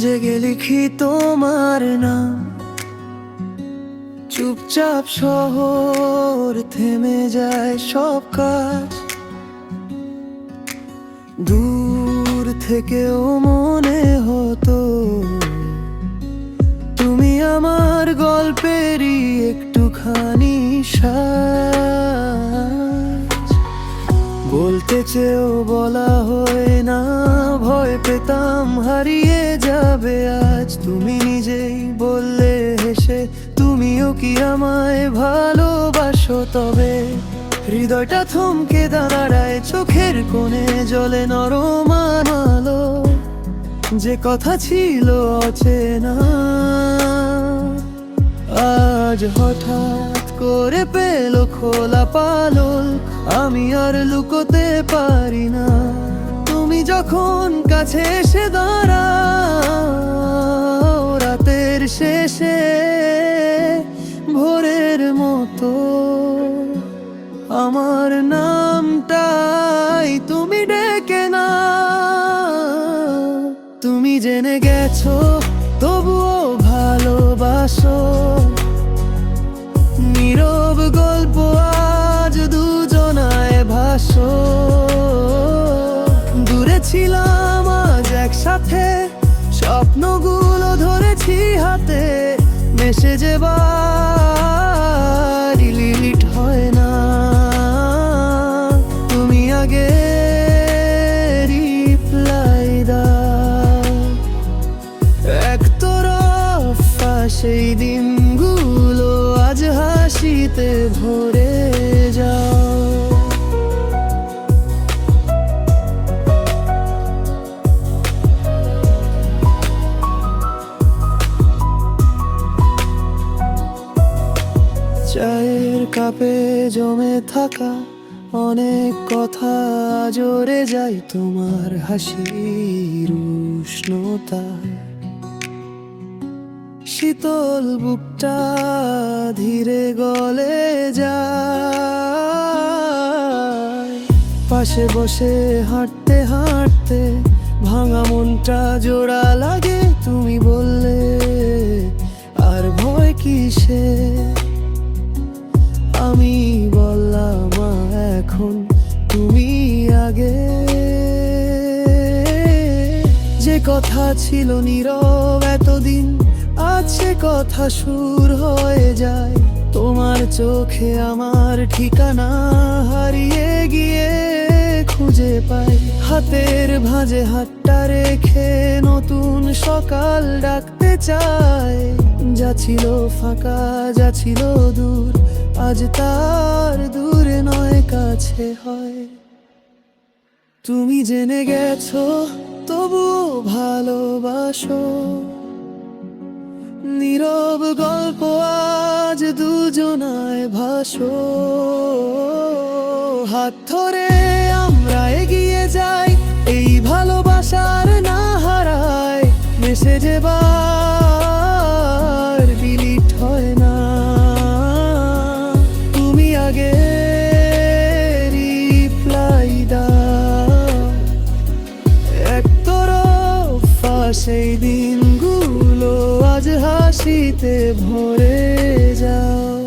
জেগে লিখি তোমার নাম, চুপচাপ শহর থেমে যায় সব কাজ। দূর থেকেও মনে হতো তুমি আমার গল্পেরই একটুখানি সাজ। বলতে চেয়েও বলা হয় না, ভয় পেতাম হারিয়ে যাবে আজ। তুমি নিজেই বললে হেসে, তুমিও কি আমায় ভালোবাসো? তবে হৃদয়টা থমকে দাঁড়ায়, চোখের কোণে জ্বলে নরম আলো। যে কথা ছিল অচেনা আজ হঠাৎ করে পেল খোলা পালক। আমি আর লুকোতে পারি না, তুমি যখন কাছে এসে দাঁড়াও রাতের শেষে ভোরের মতো। আমার নামটাই তুমি ডেকে না, তুমি জেনে গেছো তবুও ভালোবাসো। নীরব গল্প আজ দুজনায় ভাসো। দূরে ছিলাম আজ একসাথে, স্বপ্নগুলো ধরেছি হাতে। মেসেজে ডিলিট হয় না, তুমি আগে রিপ্লাই দাও। একতরফা সেই দিনগুলো আজ হাসিতে ভরে যাও। চায়ের কাপে জমে থাকা অনেক কথা জোরে যায় তোমার হাসির উষ্ণতা। শীতল বুকটা ধীরে গলে যায়। পাশে বসে হাঁটতে হাঁটতে ভাঙা মনটা জোড়া লাগে। তুমি বললে আর ভয় কিসে, আমি বললাম এখন তুমি আগে। যে কথা ছিল নীরব এতদিন, আজ সে কথা সুর হয়ে যায়। তোমার চোখে আমার ঠিকানা হারিয়ে গিয়ে খুঁজে পাই। হাতের ভাঁজে হাতটা রেখে নতুন সকাল ডাকতে চাই। যা ছিল ফাঁকা, যা ছিল দূর, আজ তার দূরে নয় কাছে হয়। তুমি জেনে গেছো তবুও ভালোবাসো। নীরব গল্প আজ দুজনায় ভাসো। হাত ধরে আমরা এগিয়ে যাই, এই ভালোবাসার না হারায়। মেসেজে ডিলিট হয় না, তুমি আগে রিপ্লাই দাও। একতরফা সেই দিনগুলো আজ হাসিতে ভরে যাও।